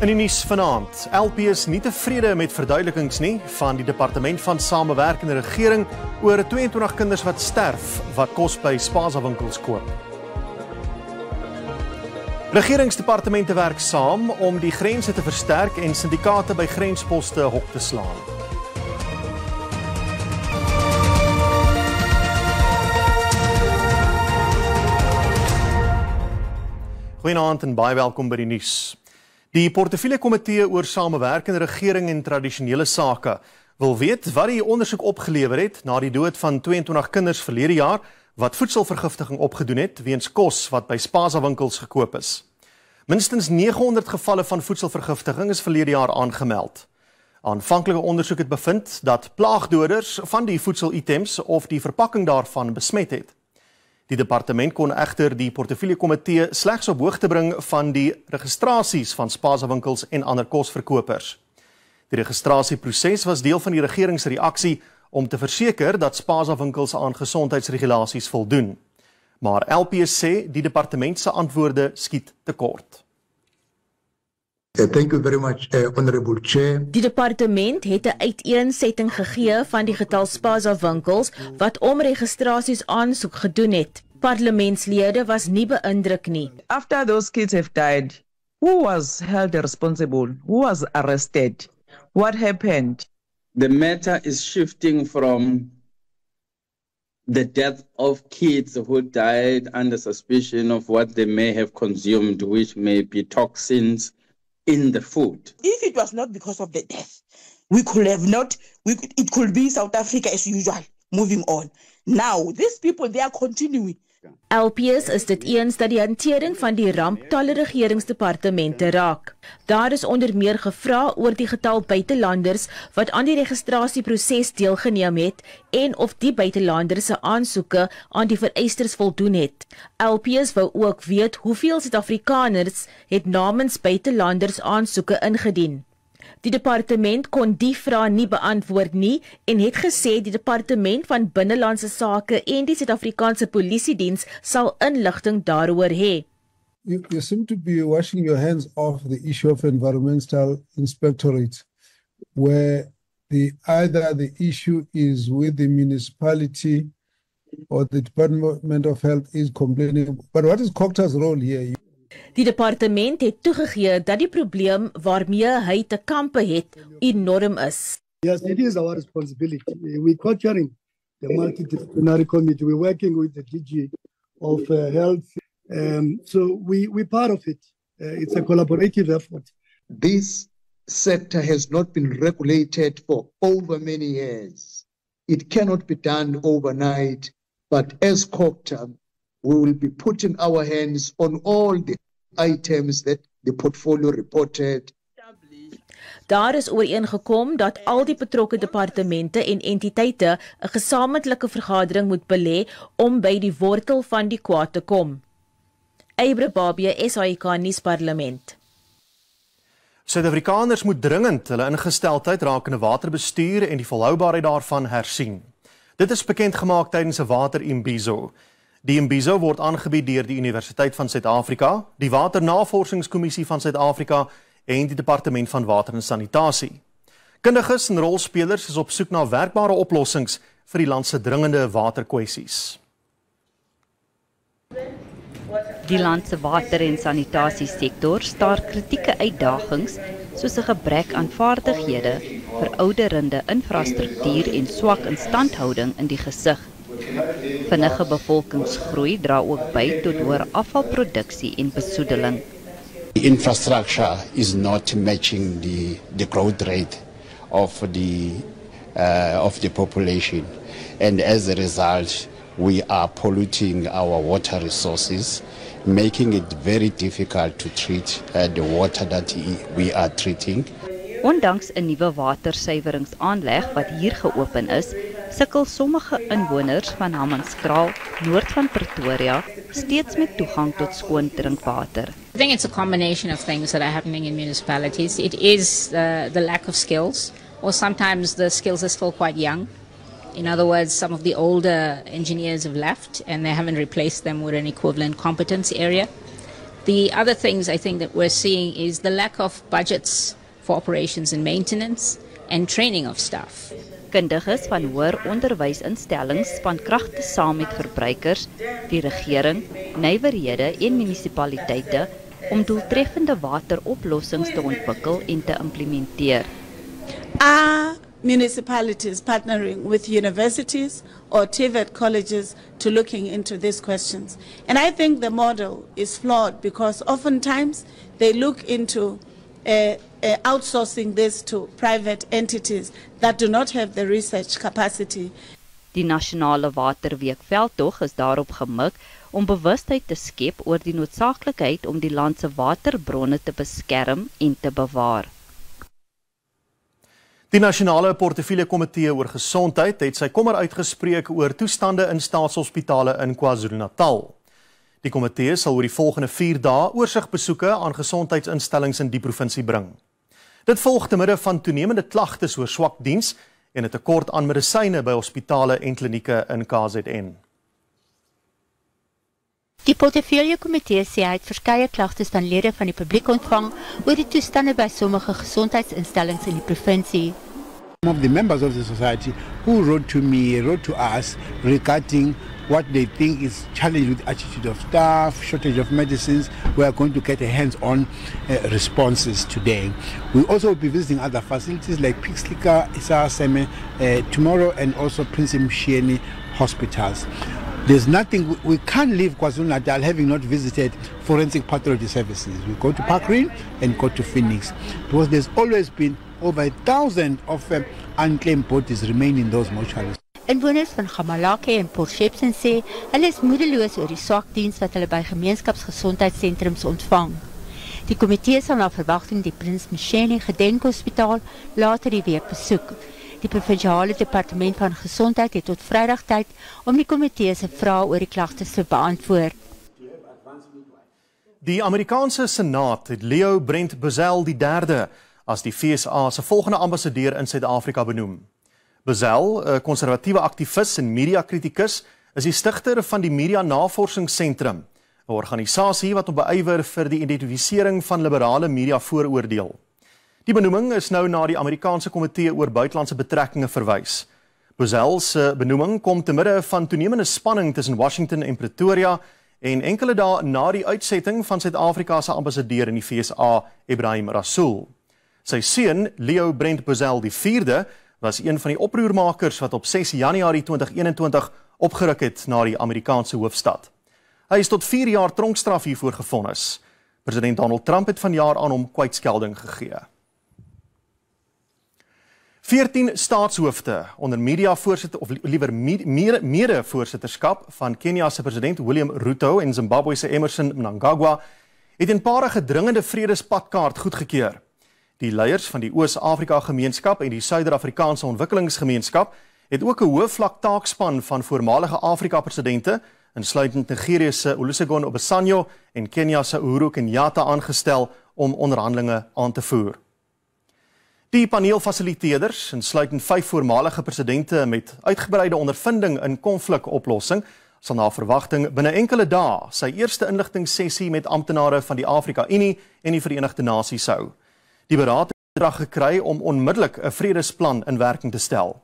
In die nuus vanaand, LP is nie tevrede met verduidelikings nie van die Departement van Samewerkende Regering oor 22 kinders wat sterf wat kos by Spaza winkels koop. Regeringsdepartemente werk saam om die grense te versterk en syndikate by grensposte hok te slaan. Goeienaand en baie welkom by die nuus. Die Portefeulje Komitee oor Samewerkende Regering en Tradisionele Sake wil weet wat die ondersoek opgelewer het na die dood van 22 kinders verlede jaar wat voedselvergiftiging opgedoen het weens kos wat by Spaza winkels gekoop is. Minstens 900 gevalle van voedselvergiftiging is verlede jaar aangemeld. Aanvanklike ondersoek het bevind dat plaagdoders van die voedselitems of die verpakking daarvan besmet het. Die departement kon egter die Portefeulje Komitee slegs op hoogte bring van die registrasies van Spaza winkels en ander kosverkopers. Die registrasieproses was deel van die regeringsreaksie om te verseker dat Spaza winkels aan gesondheidsregulasies voldoen. Maar LP sê die departement se antwoorde skiet tekort. Thank you very much, Honorable Chair. Die departement het 'n uiteensetting gegee van die getal Spaza winkels wat om registrasies aansoek gedoen het. Parlementslede was nie beïndruk nie. After those kids have died, who was held responsible? Who was arrested? What happened? The matter is shifting from the death of kids who died under suspicion of what they may have consumed, which may be toxins in the food. If it was not because of the death, we could have not, it could be South Africa as usual, moving on. Now, these people, they are continuing. LPS is dit eens dat die hantering van die ramp talle regeringsdepartemente raak. Daar is onder meer gevra oor die getal buitelanders wat aan die registrasieproses deelgeneem het en of die buitelanders se aansoeke aan die vereistes voldoen het. LPS wou ook weet hoeveel Suid-Afrikaners het namens buitelanders aansoeke ingedien. Die departement kon die vraag nie beantwoord nie en het gesê die departement van Binnelandse Sake en die Suid-Afrikaanse Polisiediens sal inligting daaroor hê. You seem to be washing your hands off the issue of environmental inspectorate, where either the issue is with the municipality or the Department of Health is complaining. But what is COGTA's role here? Die departement het toegegee dat die probleem waarmee hy te kampe het enorm is. Yes, it is our responsibility. We're co-chairing the multidisciplinary committee. We're working with the DG of Health. So we're part of it. It's a collaborative effort. This sector has not been regulated for over many years. It cannot be done overnight, but as COGTA, we will be putting our hands on all the items that the portfolio reported. Daar is ooreengekom dat al die betrokke departemente en entiteite 'n gesamentlike vergadering moet belê om by die wortel van die kwaad te kom. Eybre Babie, SAIK nuusparlement. Suid-Afrikaners moet dringend hulle ingesteldheid rakende waterbestuur en die volhoubaarheid daarvan hersien. Dit is bekend gemaak tydens 'n water-imbizo. Die imbizo word aangebied deur die Universiteit van Suid-Afrika, die Waternavorsingskommissie van Suid-Afrika en die Departement van Water en Sanitasie. Kundiges en rolspelers is op soek na werkbare oplossings vir die land se dringende waterkwessies. Die land se water- en sanitasiesektor staar kritieke uitdagings soos 'n gebrek aan vaardighede, verouderende infrastruktuur en swak instandhouding in die gesig. Vinnige bevolkingsgroei dra ook by tot hoër afvalproduksie en besoedeling. The infrastructure is not matching the growth rate of the population, and as a result, we are polluting our water resources, making it very difficult to treat the water that we are treating. Ondanks 'n nuwe watersuiweringsaanleg wat hier geopen is, sukkel sommige inwoners van Hammanskraal, noord van Pretoria, steeds met toegang tot skoon drinkwater. I think it's a combination of things that are happening in municipalities. It is the lack of skills, or sometimes the skills are still quite young. In other words, some of the older engineers have left and they haven't replaced them with an equivalent competence area. The other things I think that we're seeing is the lack of budgets for operations and maintenance and training of staff. Kundiges van hoër onderwysinstellings span kragte saam met verbruikers, die regering, nywerhede en munisipaliteite om doeltreffende wateroplossings te ontwikkel en te implementeer. Are municipalities partnering with universities or TVET colleges to looking into these questions? And I think the model is flawed because oftentimes they look into outsourcing this to private entities that do not have the research capacity. Die Nasionale Waterweek veldtog is daarop gemik om bewustheid te skep oor die noodsaaklikheid om die land se waterbronne te beskerm en te bewaar. Die Nasionale Portefeulje Komitee oor Gesondheid het sy kommer uitgespreek oor toestande in staatshospitale in KwaZulu-Natal. Die komitee sal oor die volgende 4 dae oorsigbesoeke aan gesondheidsinstellings in die provinsie bring. Dit volg te midde van toenemende klagtes oor swak diens en 'n tekort aan medisyne by hospitale en klinieke in KZN. Die Portefeulje Komitee sê hy het verskeie klagtes van lede van die publiek ontvang oor die toestande by sommige gesondheidsinstellings in die provinsie. Some of the members of the society who wrote to us regarding what they think is challenge with attitude of staff, shortage of medicines. We are going to get a hands-on responses today. We also will be visiting other facilities like Pixlika, Isaseme tomorrow, and also Prince Mshieni hospitals. There's nothing, we can't leave KwaZulu-Natal having not visited forensic pathology services. We go to Parkreen and go to Phoenix because there's always been over 1,000 of unclaimed bodies remain in those mortuaries. Inwoners van Gamalake en Port Shepstone sê hulle is moedeloos oor die swak diens wat hulle by gemeenskapsgesondheidssentrums ontvang. Die komitee sal na verwagting die Prins Msheni Gedenkhospitaal later die week besoek. Die provinsiale departement van gesondheid het tot Vrydag tyd om die komitee se vrae oor die klagtes te beantwoord. Die Amerikaanse Senaat het Leo Brent Bozell III as die FSA se volgende ambassadeur in Suid-Afrika benoem. Bozell, 'n konservatiewe aktivis en media-kritikus, is die stigter van die Media Navorsingsentrum, 'n organisasie wat op beywer vir die identifisering van liberale media vooroordeel. Die benoeming is nou na die Amerikaanse Komitee oor Buitelandse Betrekkinge verwys. Bozell se benoeming kom te midde van toenemende spanning tussen Washington en Pretoria en enkele dae na die uitsetting van Suid-Afrika se ambassadeur in die FSA, Ebrahim Rasool. Sy seun, Leo Brent Bozell IV, was een van die oproermakers wat op 6 Januarie 2021 opgeruk het na die Amerikaanse hoofstad. Hy is tot 4 jaar tronkstraf hiervoor gevonnis. President Donald Trump het vanjaar aan hom kwytskelding gegee. 14 staatshoofde onder mede-voorsitterskap van Kenia se president William Ruto en Zimbabwe se Emmerson Mnangagwa het 'n eenparige dringende vredespadkaart goedgekeur. Die leiers van die Oos-Afrika Gemeenskap en die Suider-Afrikaanse Ontwikkelingsgemeenskap het ook 'n hoëvlak taakspan van voormalige Afrika-presidente, insluitend Nigerië se Olusegun Obasanjo en Kenia se Uhuru Kenyatta aangestel om onderhandelinge aan te voer. Die paneelfasiliteerders, insluitend 5 voormalige presidente met uitgebreide ondervinding in konflikoplossing, sal na verwagting binne enkele dae sy eerste inligtingssessie met amptenare van die Afrika-Unie en die Verenigde Nasies hou. Die beraad het opdrag gekry om onmiddellik 'n vredesplan in werking te stel.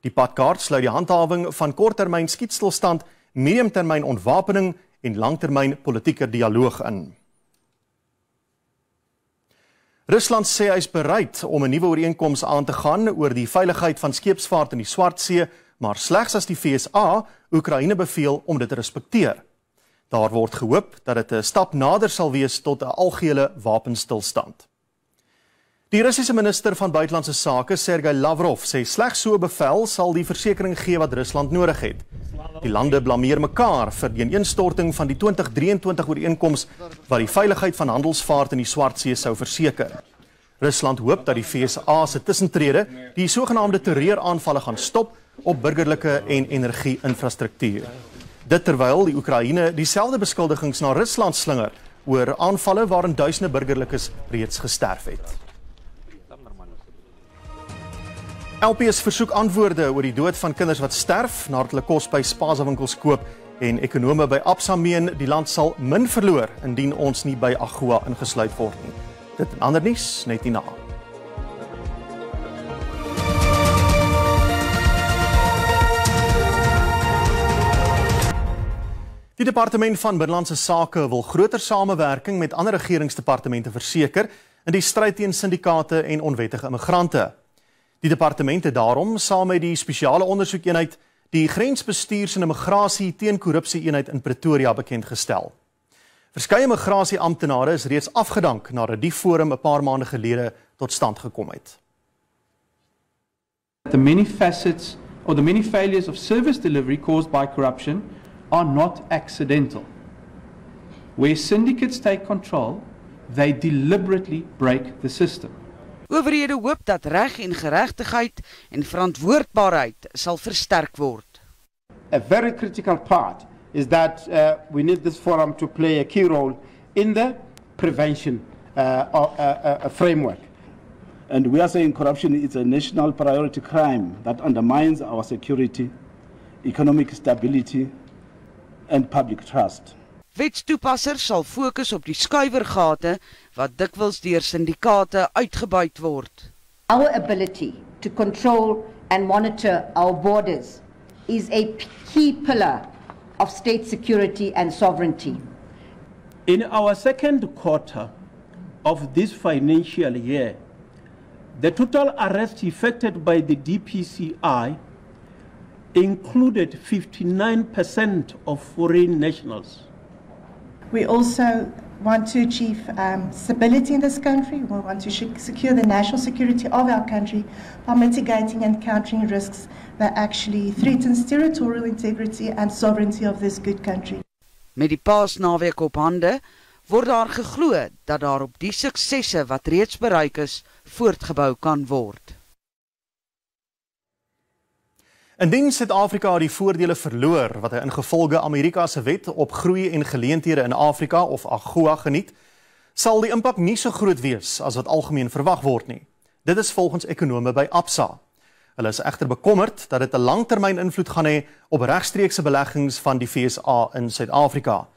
Die padkaart sluit die handhawing van korttermyn skietstilstand, mediumtermyn ontwapening en langtermyn politieke dialoog in. Rusland sê hy is bereid om 'n nuwe ooreenkoms aan te gaan oor die veiligheid van skeepsvaart in die Swartsee, maar slegs as die FSA Oekraïne beveel om dit te respekteer. Daar word gehoop dat dit 'n stap nader sal wees tot 'n algehele wapenstilstand. Die Russiese minister van Buitelandse Sake, Sergei Lavrov, sê slegs so 'n bevel sal die versekering gee wat Rusland nodig het. Die lande blameer mekaar vir die ineenstorting van die 2023 ooreenkoms wat die veiligheid van handelsvaart in die Swartsee sou verseker. Rusland hoop dat die FSA se tussentrede die sogenaamde terreuraanvalle gaan stop op burgerlike en energie-infrastruktuur. Dit terwyl die Oekraïne dieselfde beskuldigings na Rusland slinger oor aanvalle waarin duisende burgerlikes reeds gesterf het. LPS versoek antwoorde oor die dood van kinders wat sterf nadat hulle kos by spaarwinkels koop En ekonome by Absa meen die land sal min verloor indien ons nie by AGOA ingesluit word nie. Dit en ander nuus net hierna. Die Departement van Binnelandse Sake wil groter samewerking met ander regeringsdepartemente verseker in die stryd teen syndikaate en onwettige immigrante. Die departement het daarom saam met die spesiale ondersoekeenheid die Grensbestuurs- en Immigrasie teen Korrupsie-eenheid in Pretoria bekendgestel. Verskeie migrasieamptenare is reeds afgedank nadat die forum 'n paar maande gelede tot stand gekom het. The many facets or the many failures of service delivery caused by corruption are not accidental. Where syndicates take control, they deliberately break the system. Owerhede hoop dat reg en geregtigheid en verantwoordbaarheid sal versterk word. A very critical part is that we need this forum to play a key role in the prevention framework. And we are saying corruption is a national priority crime that undermines our security, economic stability and public trust. Wetstoepassers sal fokus op die skuiwergate wat dikwels deur syndikaate uitgebuit word. Our ability to control and monitor our borders is a key pillar of state security and sovereignty. In our second quarter of this financial year, the total arrests effected by the DPCI included 59% of foreign nationals. We also want to achieve stability in this country. We want to secure the national security of our country by mitigating and countering risks that actually threatens territorial integrity and sovereignty of this good country. Met die Paasnaweek op hande, word daar geglo dat daar op die suksesse wat reeds bereik is, voortgebou kan word. Indien Suid-Afrika die voordele verloor wat hy ingevolge Amerika se wet op groei en geleenthede in Afrika of AGOA geniet, sal die impak nie so groot wees as wat algemeen verwag word nie. Dit is volgens ekonome by Absa. Hulle is egter bekommerd dat dit 'n langtermyn invloed gaan hê op regstreekse beleggings van die FSA in Suid-Afrika.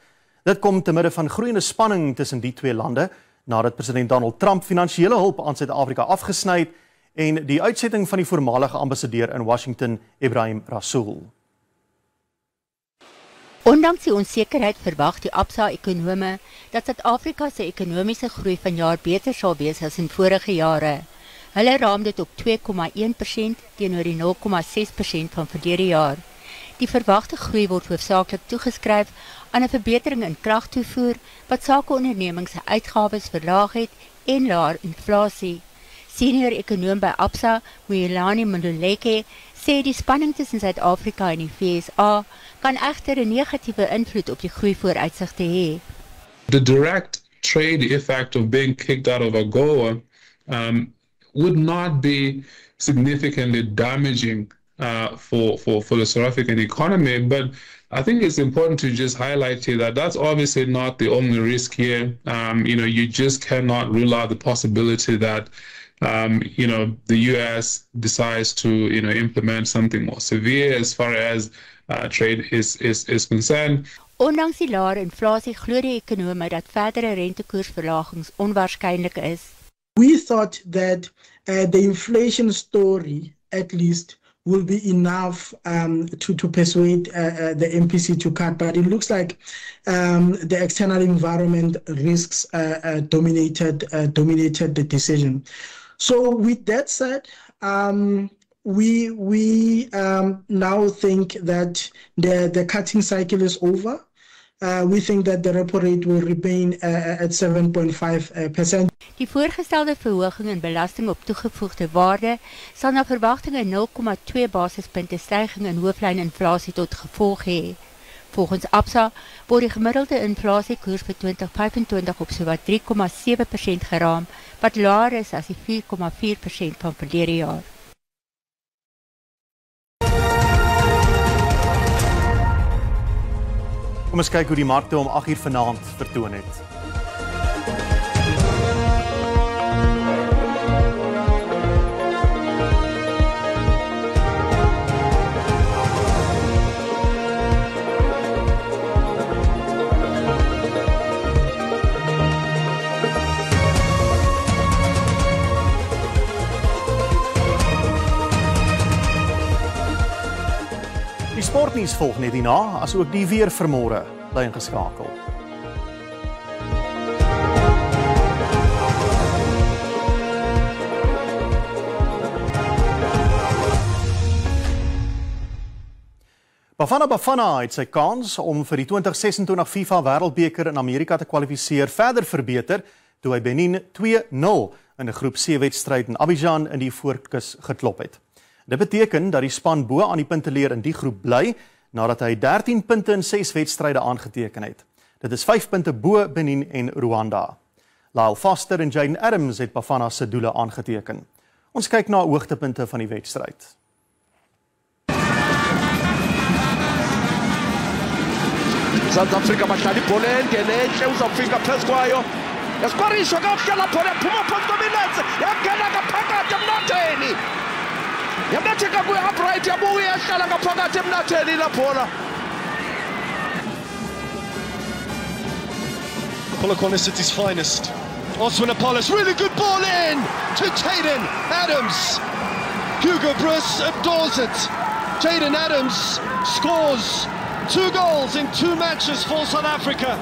Dit kom te midde van groeiende spanning tussen die twee lande nadat president Donald Trump finansiële hulp aan Suid-Afrika afgesny het en die uitsetting van die voormalige ambassadeur in Washington, Ebrahim Rasool. Ondanks die onsekerheid verwag die Absa-ekonome dat Suid-Afrika se ekonomiese groei vanjaar beter sal wees as in vorige jare. Hulle raam dit op 2,1% teenoor die 0,6% van verlede jaar. Die verwagte groei word hoofsaaklik toegeskryf aan 'n verbetering in kragtoevoer wat sakeondernemings se uitgawes verlaag het en laer inflasie. Senior ekonoom by Absa, Moelani Manduleke, sê die spanning tussen Suid-Afrika en die FSA kan egter 'n negatiewe invloed op die groeivooruitsigte hê. The direct trade effect of being kicked out of AGOA would not be significantly damaging for the South African economy, but I think it's important to just highlight here that that's obviously not the only risk here. You just cannot rule out the possibility that the US decides to, implement something more severe as far as trade is concerned. Ondanks die lae inflasie glo die ekonome dat verdere rentekoersverlagings onwaarskynlik is. We thought that the inflation story, at least, will be enough to persuade the MPC to cut, but it looks like the external environment risks dominated the decision. So with that said, we now think that the cutting cycle is over. We think that the repo rate will remain at 7.5%. Die voorgestelde verhoging in belasting op toegevoegde waarde sal na verwagting 'n 0,2 basispunte stygings in hooflyninflasie tot gevolg hê. Volgens Absa word die gemiddelde inflasiekoers vir 2025 op sowat 3,7% geraam, wat laer is as die 4,4% van verlede jaar. Kom ons kyk hoe die markte om 8:00 vanaand vertoon het. sportnuus volg net hierna, as ook die weer vir môre. Bly ingeskakel. Bafana Bafana het sy kans om vir die 2026 FIFA Wêreldbeker in Amerika te kwalifiseer verder verbeter toe hy Benin 2-0 in 'n groep C-wedstryd in Abidjan in die voorkus geklop het. Dit beteken dat die span bo aan die punteleer in die groep bly nadat hy 13 punte in 6 wedstryde aangeteken het. Dit is 5 punte bo Benin en Rwanda. Lyle Foster en Jaden Adams het Bafana se doele aangeteken. Ons kyk na hoogtepunte van die wedstryd. South Africa bahlala ibhola engenenhle uzafika phezu kwayo yasikwariswa kakuhle lapho yaphuma phansi kweminenze yangena ngaphakathi emnatheni yabetheka kwi-upright yabuya yahlala ngaphakathi emnatheni laphola Polokwane City's finest Osman Apollos, really good ball in to Jaden Adams. Hugo Bruce adores it. Jaden Adams scores 2 goals in 2 matches for South Africa.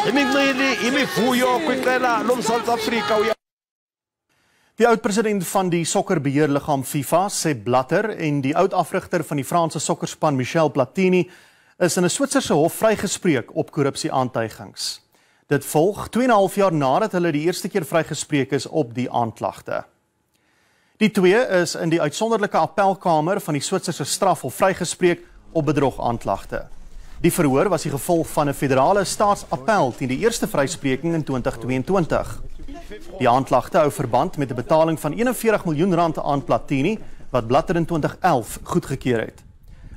Imincili imivuyo kwiqela loMzantsi Afrika. Die oud-president van die sokkerbeheerliggaam FIFA, Sepp Blatter, en die oud-afrigter van die Franse sokkerspan Michel Platini is in 'n Switserse hof vrygespreek op korrupsie-aantuigings. Dit volg 2,5 jaar nadat hulle die eerste keer vrygespreek is op die aanklagte. Die twee is in die uitsonderlike appelkamer van die Switserse strafhof vrygespreek op bedrog-aanklagte. Die verhoor was die gevolg van 'n federale staatsappel teen die eerste vryspreking in 2022. Die aanklagte hou verband met 'n betaling van R41 miljoen aan Platini wat Blatter in 2011 goedgekeur het.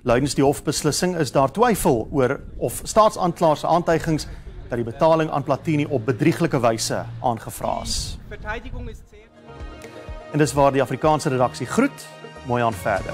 Luidens die hofbeslissing is daar twyfel oor of staatsaanklaers se aantuigings dat die betaling aan Platini op bedrieglike wyse aangevra is. En dis waar die Afrikaanse redaksie groet. Mooi aan verder.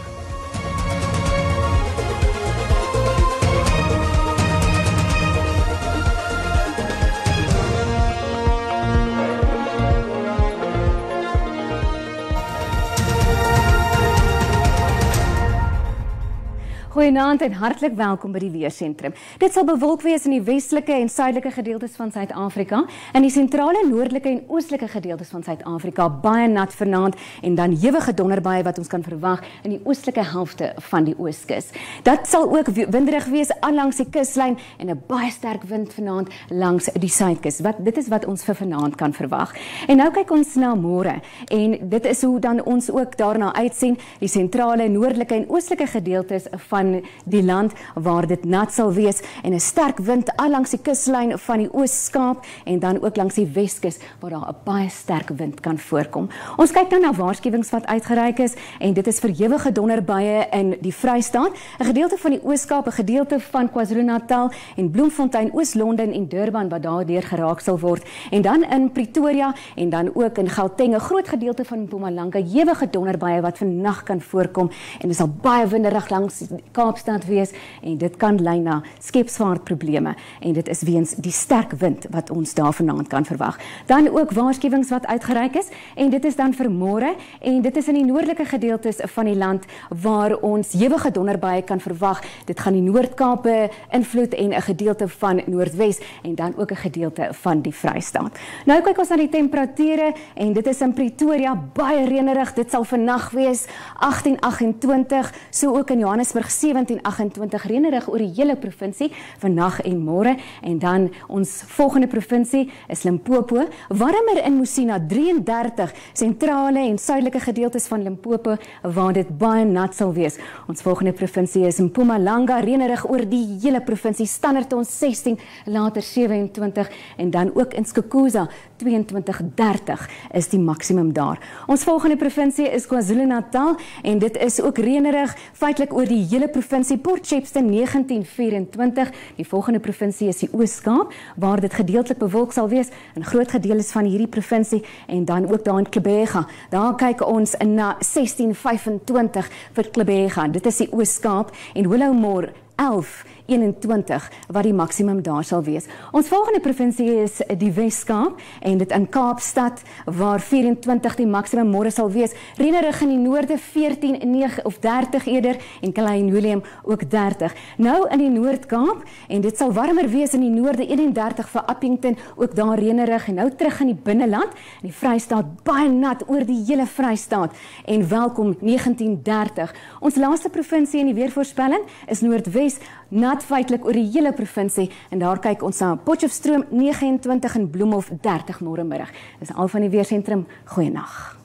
Goeienaand en hartlik welkom by die Weersentrum. Dit sal bewolk wees in die westelike en suidelike gedeeltes van Suid-Afrika en die sentrale, noordelike en oostelike gedeeltes van Suid-Afrika baie nat vanaand en dan ewige donderbuie wat ons kan verwag in die oostelike helfte van die ooskus. Dat sal ook winderig wees langs die kuslyn en 'n baie sterk wind vanaand langs die suidkus. Dit is wat ons vir vanaand kan verwag. En nou kyk ons na môre en dit is hoe dan ons ook daarna uitsien, die sentrale, noordelike en oostelike gedeeltes van die land waar dit nat sal wees en 'n sterk wind langs die kuslyn van die Oos-Kaap en dan ook langs die Weskus waar daar 'n baie sterk wind kan voorkom. Ons kyk nou na waarskuwings wat uitgereik is en dit is vir ewige donderbuie in die Vrystaat, 'n gedeelte van die Oos-Kaap, 'n gedeelte van KwaZulu-Natal en Bloemfontein, Oos-London en Durban wat daardeur geraak sal word en dan in Pretoria en dan ook in Gauteng 'n groot gedeelte van Mpumalanga, ewige donderbuie wat vannag kan voorkom en dit sal baie winderig langs Kaapstad wees en dit kan lei na skepsvaartprobleme en dit is weens die sterk wind wat ons daar vanaand kan verwag. Dan ook waarskuwings wat uitgereik is en dit is dan vir môre en dit is in die noordelike gedeeltes van die land waar ons ewige donderbuie kan verwag. Dit gaan die Noord-Kaap invloed en 'n gedeelte van Noordwes en dan ook 'n gedeelte van die Vrystaat. Nou kyk ons na die temperature en dit is in Pretoria baie reënerig. Dit sal vannag wees 18-28, so ook in Johannesburg 17-28 reënerig oor die hele provinsie vannag en môre en dan ons volgende provinsie is Limpopo, warmer in Mosina 33, sentrale en suidelike gedeeltes van Limpopo waar dit baie nat sal wees. Ons volgende provinsie is Mpumalanga, reënerig oor die hele provinsie, Standerton 16, later 27 en dan ook in Skukuza 22-30 is die maksimum daar. Ons volgende provinsie is KwaZulu-Natal en dit is ook reënerig feitelik oor die hele provinsie. Port Shepstone 19-24, die volgende provinsie is die Oos-Kaap waar dit gedeeltelik bewolk sal wees in groot gedeeltes van hierdie provinsie en dan ook daar in Klebega. Daar kyk ons na 16-25 vir Klebega. Dit is die Oos-Kaap en Willowmore 11:21 wat die maksimum daar sal wees. Ons volgende provinsie is die Wes-Kaap en dit in Kaapstad waar 24 die maksimum môre sal wees. Reënerig in die noorde 14, 9 of 30 eerder en Klein-Willem ook 30. Nou in die Noord-Kaap en dit sal warmer wees in die noorde 31 vir Appington, ook daar reënerig en nou terug in die binneland. In die Vrystaat baie nat oor die hele Vrystaat en welkom 19:30. Ons laaste provinsie in die weervoorspelling is Noordwes, nat feitelik oor die hele provinsie en daar kyk ons na Potchefstroom 29 en Bloemhof 30 môre middag. Dis al van die weersentrum. Goeienaand.